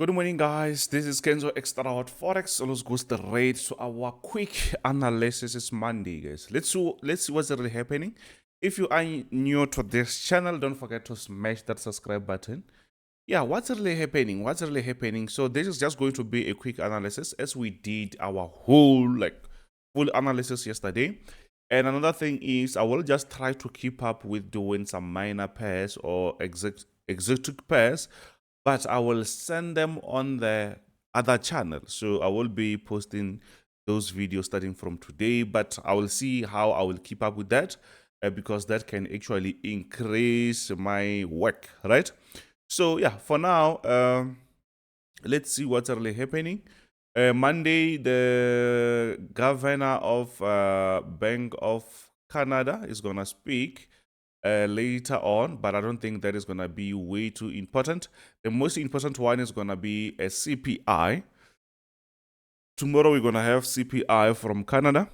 Good morning, guys. This is Kenzo Xtrahot Forex. So let's go straight to our quick analysis. It's Monday, guys. Let's see what's really happening. If you are new to this channel, don't forget to smash that subscribe button. Yeah, what's really happening? What's really happening? So this is just going to be a quick analysis as we did our whole full analysis yesterday. And another thing is I will just try to keep up with doing some minor pairs or exotic pairs, but I will send them on the other channel. So I will be posting those videos starting from today, but I will see how I will keep up with that because that can actually increase my work, right? So yeah, for now, let's see what's really happening. Monday, the governor of Bank of Canada is gonna speak later on, but I don't think that is gonna be way too important. The most important one is gonna be a CPI. Tomorrow we're gonna have CPI from Canada.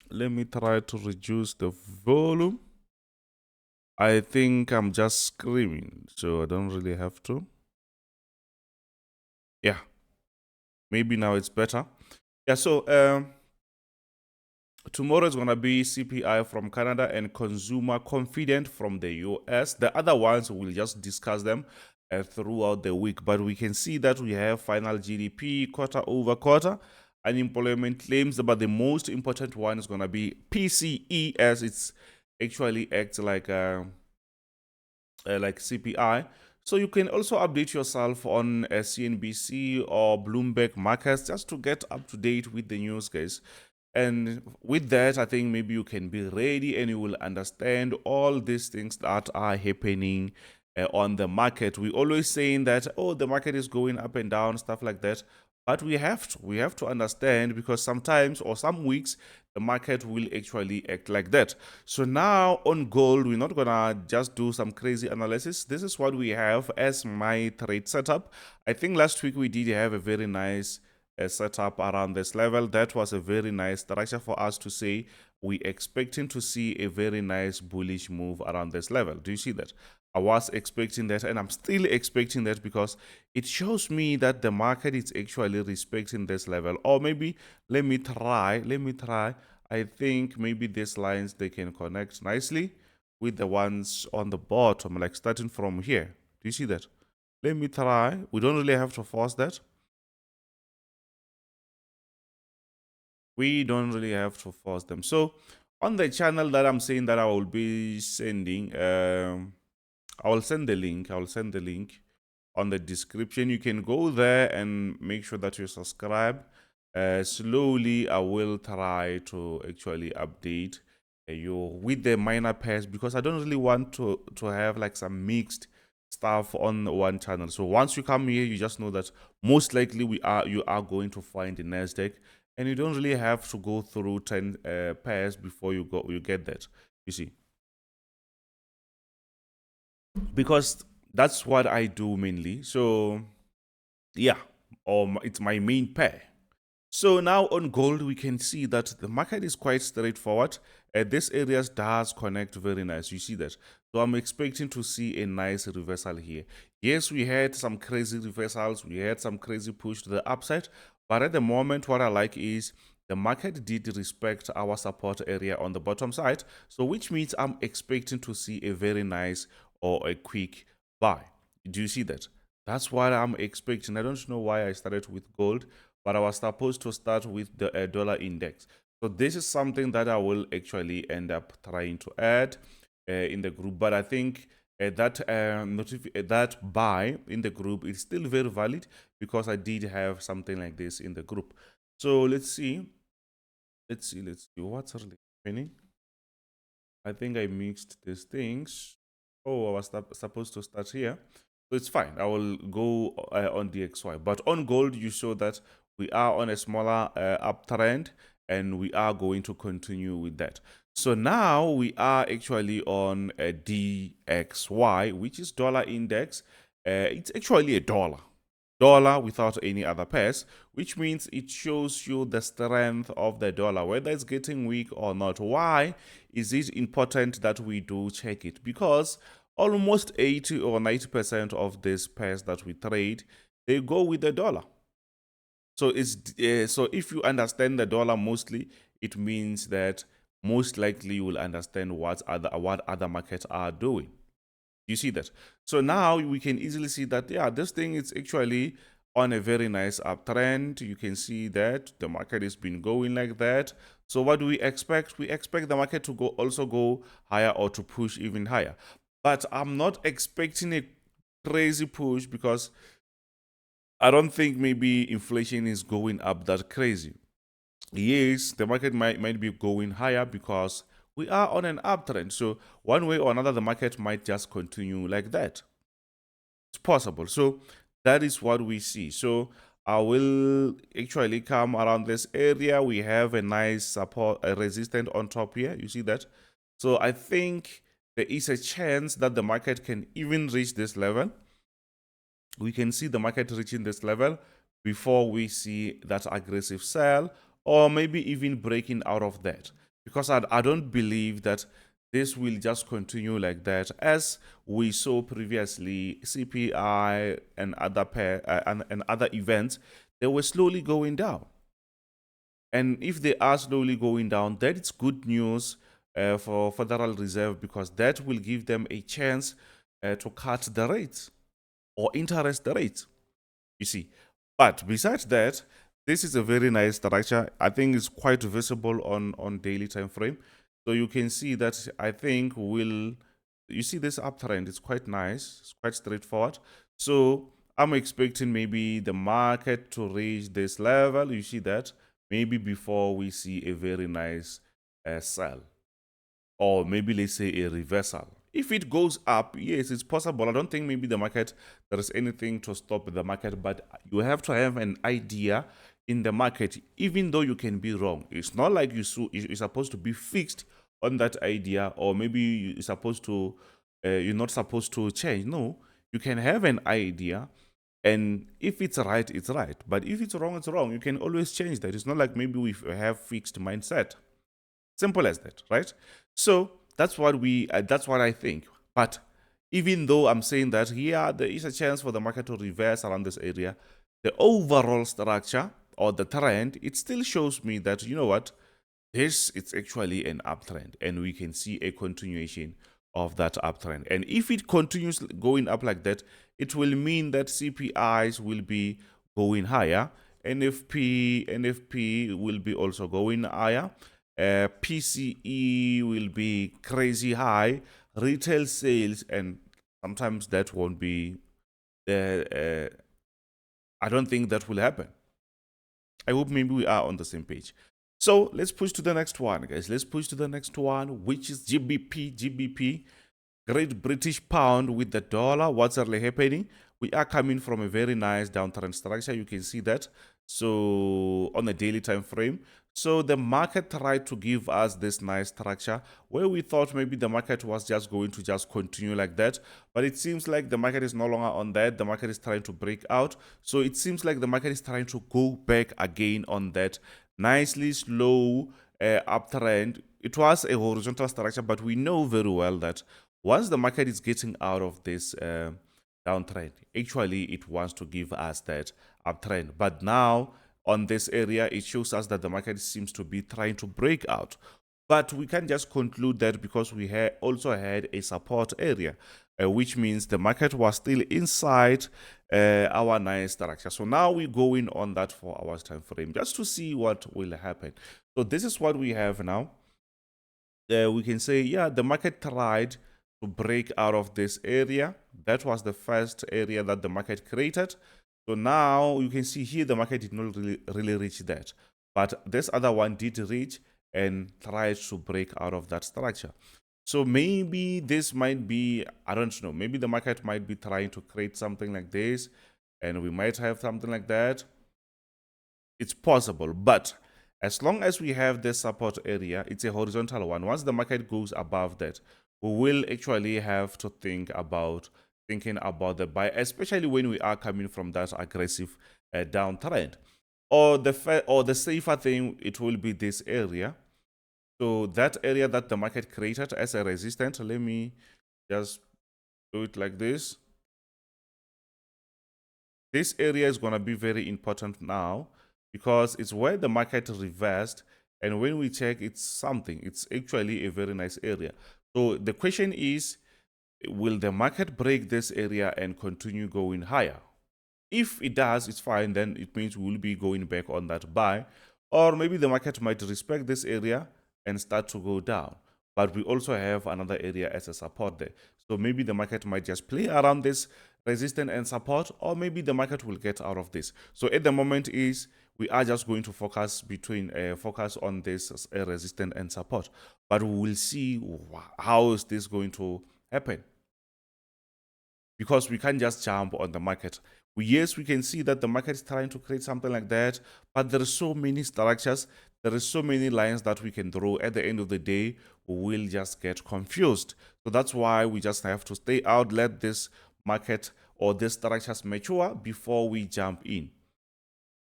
Let me try to reduce the volume. I think I'm just screaming, so I don't really have to. Yeah, maybe now it's better. Yeah, so tomorrow is going to be CPI from Canada and consumer confidence from the US. The other ones, we'll just discuss them throughout the week. But we can see that we have final GDP quarter over quarter, unemployment claims. But the most important one is going to be PCE, as it's actually acts like CPI. So you can also update yourself on CNBC or Bloomberg markets just to get up to date with the news, guys. And with that, I think maybe you can be ready and you will understand all these things that are happening on the market. We always saying that, oh, the market is going up and down, stuff like that. But we have to understand, because sometimes or some weeks the market will actually act like that. So now on gold, we're not gonna just do some crazy analysis. This is what we have as my trade setup. I think last week we did have a very nice setup around this level. That was a very nice structure for us to say we expecting to see a very nice bullish move around this level. Do you see that? I was expecting that, and I'm still expecting that, because it shows me that the market is actually respecting this level. Or maybe let me try. I think maybe these lines, they can connect nicely with the ones on the bottom, like starting from here. Do you see that? Let me try. We don't really have to force that. We don't really have to force them. So on the channel that I'm saying that I will be sending, I will send the link. On the description. You can go there and make sure that you subscribe. Slowly I will try to actually update you with the minor pairs, because I don't really want to have like some mixed stuff on one channel. So once you come here, you just know that most likely you are going to find the Nasdaq, and you don't really have to go through 10 pairs before you get that, you see, because that's what I do mainly. So yeah, it's my main pair. So now on gold, we can see that the market is quite straightforward. This area does connect very nice. You see that. So I'm expecting to see a nice reversal here. Yes, we had some crazy reversals. We had some crazy push to the upside. But at the moment, what I like is the market did respect our support area on the bottom side. So which means I'm expecting to see a very nice or a quick buy. Do you see that? That's what I'm expecting. I don't know why I started with gold, but I was supposed to start with the dollar index. So this is something that I will actually end up trying to add in the group. But I think that buy in the group is still very valid, because I did have something like this in the group. So let's see what's really happening. I think I mixed these things. Oh, I was supposed to start here. So it's fine. I will go on DXY. But on gold, you show that we are on a smaller uptrend, and we are going to continue with that. So now we are actually on a DXY, which is dollar index. It's actually a dollar without any other pairs, which means it shows you the strength of the dollar, whether it's getting weak or not. Why is it important that we do check it? Because almost 80 or 90% of these pairs that we trade they go with the dollar. So so if you understand the dollar mostly, it means that most likely you will understand what other markets are doing. You see that? So now we can easily see that, yeah, this thing is actually on a very nice uptrend. You can see that the market has been going like that. So what do we expect? We expect the market to also go higher or to push even higher. But I'm not expecting a crazy push because I don't think maybe inflation is going up that crazy. Yes, the market might be going higher because we are on an uptrend. So one way or another, the market might just continue like that. It's possible. So that is what we see. So I will actually come around this area. We have a nice support, a resistance on top here. You see that? So I think there is a chance that the market can even reach this level. We can see the market reaching this level before we see that aggressive sell, or maybe even breaking out of that, because I don't believe that this will just continue like that. As we saw previously, CPI and and other events, they were slowly going down. And if they are slowly going down, that is good news for Federal Reserve, because that will give them a chance to cut the rates or interest rate, you see. But besides that, this is a very nice structure. I think it's quite visible on daily time frame. So you can see that I think you see this uptrend, it's quite nice, it's quite straightforward. So I'm expecting maybe the market to reach this level, you see that, maybe before we see a very nice sell, or maybe let's say a reversal. If it goes up, yes, it's possible. I don't think maybe the market, there is anything to stop the market, but you have to have an idea in the market, even though you can be wrong. It's not like you're supposed to be fixed on that idea, or maybe you're supposed to, you're not supposed to change. No, you can have an idea, and if it's right, it's right. But if it's wrong, it's wrong. You can always change that. It's not like maybe we have fixed mindset. Simple as that, right? So that's what that's what I think. But even though I'm saying that, yeah, there is a chance for the market to reverse around this area, the overall structure or the trend, it still shows me that, you know what, this it's actually an uptrend, and we can see a continuation of that uptrend. And if it continues going up like that, it will mean that CPIs will be going higher, NFP will be also going higher, PCE will be crazy high, retail sales, and sometimes that won't be the I don't think that will happen. I hope maybe we are on the same page. So let's push to the next one, guys. Let's push to the next one, which is GBP, Great British Pound with the dollar. What's really happening? We are coming from a very nice downtrend structure. You can see that. So on a daily time frame. So the market tried to give us this nice structure where we thought maybe the market was just going to just continue like that. But it seems like the market is no longer on that. The market is trying to break out. So it seems like the market is trying to go back again on that nicely slow uptrend. It was a horizontal structure, but we know very well that once the market is getting out of this downtrend, actually it wants to give us that uptrend. But now on this area, it shows us that the market seems to be trying to break out. But we can just conclude that because we also had a support area, which means the market was still inside our nice structure. So now we're going on that 4 hours time frame just to see what will happen. So this is what we have now. We can say, yeah, the market tried to break out of this area. That was the first area that the market created. So now you can see here the market did not really reach that, but this other one did reach and tried to break out of that structure. So maybe this might be, I don't know, maybe the market might be trying to create something like this, and we might have something like that. It's possible, but as long as we have this support area, it's a horizontal one. Once the market goes above that, we will actually have to thinking about the buy, especially when we are coming from that aggressive downtrend. Or the safer thing, it will be this area. So that area that the market created as a resistance, let me just do it like this. This area is going to be very important now because it's where the market reversed, and when we check, it's actually a very nice area. So the question is, will the market break this area and continue going higher? If it does, it's fine. Then it means we will be going back on that buy, or maybe the market might respect this area and start to go down. But we also have another area as a support there. So maybe the market might just play around this resistance and support, or maybe the market will get out of this. So at the moment is we are just going to focus on this resistance and support. But we will see how is this going to happen, because we can't just jump on the market. Yes, we can see that the market is trying to create something like that, but there are so many structures, there are so many lines that we can draw. At the end of the day, we will just get confused. So that's why we just have to stay out, let this market or these structures mature before we jump in.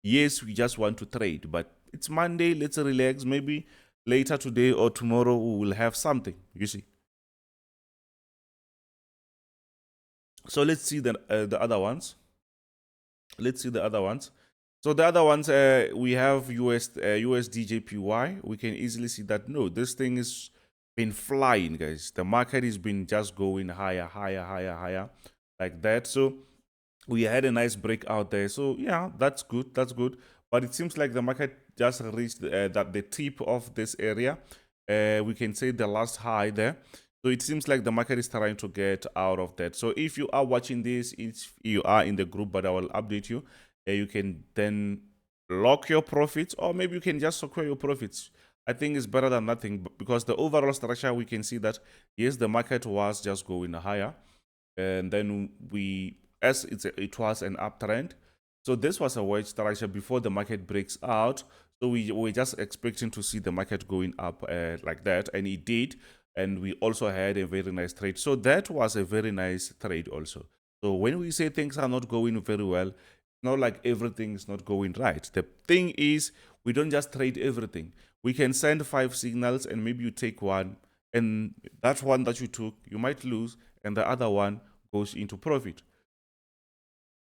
Yes, we just want to trade, but it's Monday, let's relax. Maybe later today or tomorrow we will have something, you see. So let's see the other ones. Let's see the other ones. So the other ones, we have USD JPY. We can easily see that, no, this thing is been flying, guys. The market has been just going higher, higher, higher, higher, like that. So we had a nice breakout there. So yeah, that's good. That's good. But it seems like the market just reached the tip of this area. We can say the last high there. So it seems like the market is trying to get out of that. So if you are watching this, if you are in the group, but I will update you, you can then lock your profits, or maybe you can just secure your profits. I think it's better than nothing, because the overall structure, we can see that, yes, the market was just going higher. And then it was an uptrend. So this was a wedge structure before the market breaks out. So we were just expecting to see the market going up like that, and it did. And we also had a very nice trade. So that was a very nice trade also. So when we say things are not going very well, it's not like everything is not going right. The thing is, we don't just trade everything. We can send 5 signals, and maybe you take one, and that one that you took, you might lose, and the other one goes into profit.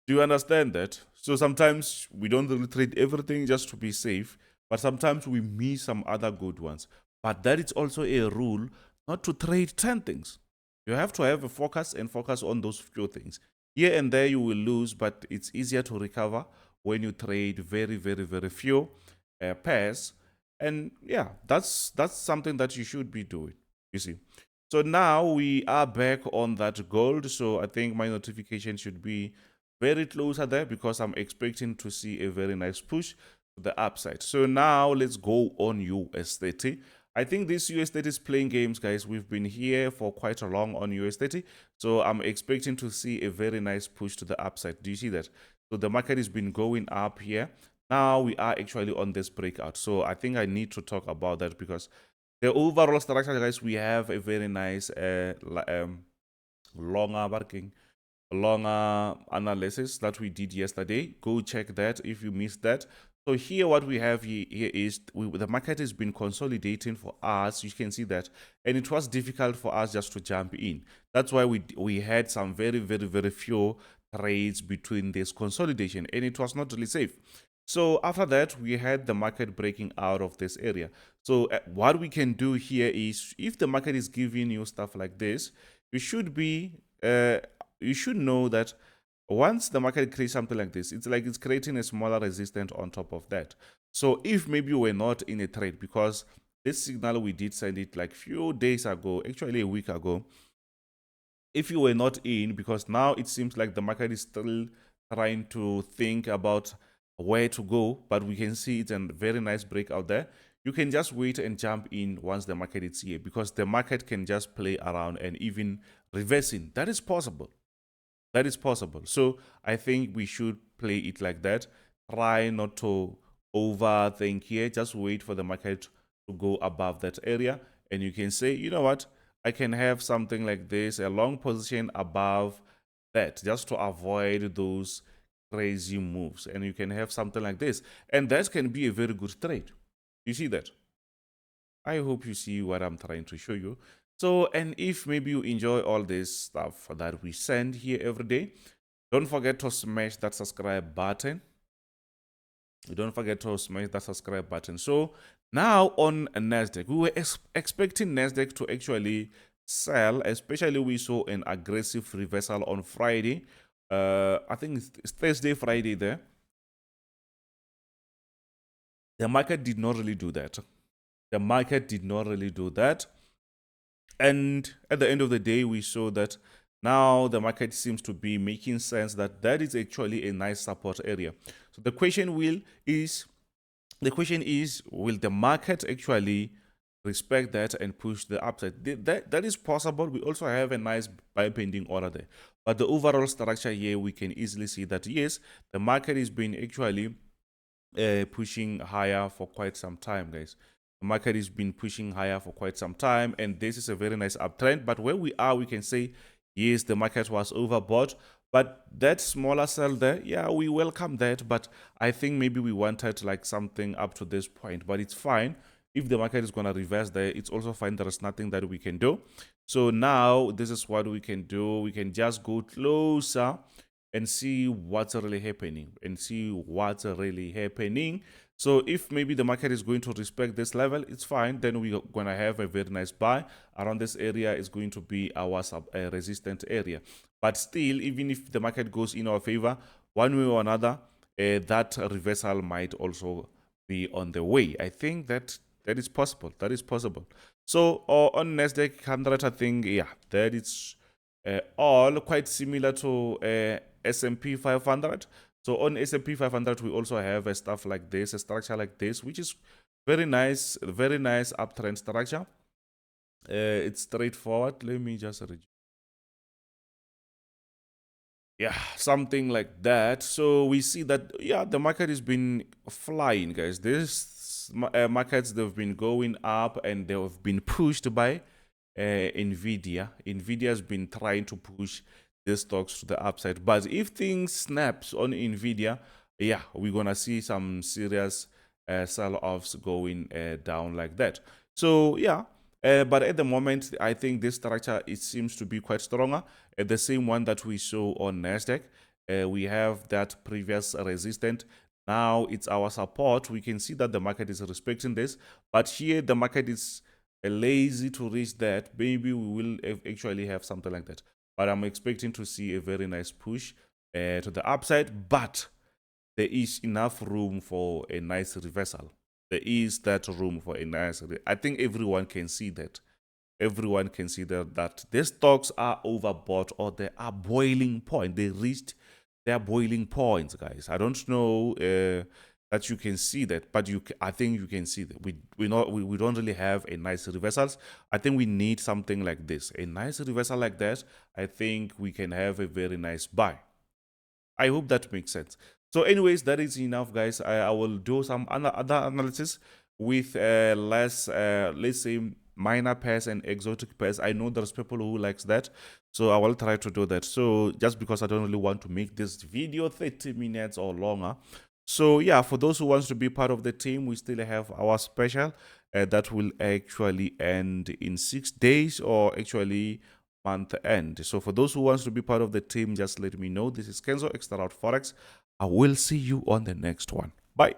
Do you understand that? So sometimes we don't really trade everything just to be safe, but sometimes we miss some other good ones. But that is also a rule, not to trade 10 things. You have to have a focus and focus on those few things. Here and there you will lose, but it's easier to recover when you trade very, very, very few pairs. And yeah, that's something that you should be doing, you see. So now we are back on that gold. So I think my notification should be very closer there, because I'm expecting to see a very nice push to the upside. So now let's go on US30. I think this US30 is playing games, guys. We've been here for quite a long on US30. So I'm expecting to see a very nice push to the upside. Do you see that? So the market has been going up here. Now we are actually on this breakout. So I think I need to talk about that, because the overall structure, guys, we have a very nice longer analysis that we did yesterday. Go check that if you missed that. So here what we have here is the market has been consolidating for us. You can see that, and it was difficult for us just to jump in. That's why we had some very, very, very few trades between this consolidation, and it was not really safe. So after that, we had the market breaking out of this area. So what we can do here is, if the market is giving you stuff like this, you should know that once the market creates something like this, it's like it's creating a smaller resistance on top of that. So if maybe we're not in a trade, because this signal we did send it like few days ago, actually a week ago, if you were not in, because now it seems like the market is still trying to think about where to go, but we can see it's a very nice breakout there. You can just wait and jump in once the market is here, because the market can just play around and even reversing. That is possible. That is possible. So I think we should play it like that. Try not to overthink here. Just wait for the market to go above that area, and you can say, you know what, I can have something like this, a long position above that, just to avoid those crazy moves. And you can have something like this, and that can be a very good trade. You see that? I hope you see what I'm trying to show you. So, and if maybe you enjoy all this stuff that we send here every day, Don't forget to smash that subscribe button. Don't forget to smash that subscribe button. So now on Nasdaq, we were expecting Nasdaq to actually sell, especially we saw an aggressive reversal on Friday. I think it's Thursday, Friday there. The market did not really do that. The market did not really do that. And at the end of the day, we saw that now the market seems to be making sense that that is actually a nice support area. So the question is, will the market actually respect that and push the upside? That is possible. We also have a nice buy pending order there. But the overall structure here, we can easily see that yes, the market is been actually pushing higher for quite some time, guys. The market has been pushing higher for quite some time, and this is a very nice uptrend. But where we are, we can say, yes, the market was overbought. But that smaller sell there, yeah, we welcome that. But I think maybe we wanted like something up to this point. But it's fine. If the market is going to reverse there, it's also fine. There is nothing that we can do. So now this is what we can do. We can just go closer and see what's really happening So if maybe the market is going to respect this level, it's fine. Then we're going to have a very nice buy around this area. Is going to be our resistant area. But still, even if the market goes in our favor one way or another, that reversal might also be on the way. I think that is possible. So on Nasdaq 100, I think, yeah, that is all quite similar to S&P 500. So on S&P 500, we also have a stuff like this, a structure like this, which is very nice uptrend structure. It's straightforward. Let me just read. Yeah, something like that. So we see that, yeah, the market has been flying, guys. This markets, they've been going up and they have been pushed by Nvidia. Nvidia has been trying to push the stocks to the upside, but if things snaps on Nvidia, yeah, we're gonna see some serious sell-offs going down like that. So yeah, but at the moment, I think this structure, it seems to be quite stronger. The same one that we saw on Nasdaq. We have that previous resistance. Now it's our support. We can see that the market is respecting this, but here the market is lazy to reach that. Maybe we will actually have something like that. But I'm expecting to see a very nice push to the upside. But there is enough room for a nice reversal. There is that room for a nice. I think everyone can see that. Everyone can see that these stocks are overbought, or they are boiling point. They reached their boiling points, guys. I don't know that you can see that, but I think you can see that we don't really have a nice reversals. I think we need something like this, a nice reversal like that. I think we can have a very nice buy. I hope that makes sense. So anyways, that is enough, guys. I will do some other analysis with less let's say minor pairs and exotic pairs. I know there's people who likes that, so I will try to do that. So just because I don't really want to make this video 30 minutes or longer. So yeah, for those who wants to be part of the team, we still have our special that will actually end in 6 days, or actually month end. So for those who wants to be part of the team, just let me know. This is Kenzo, Xtrahot Forex. I will see you on the next one. Bye.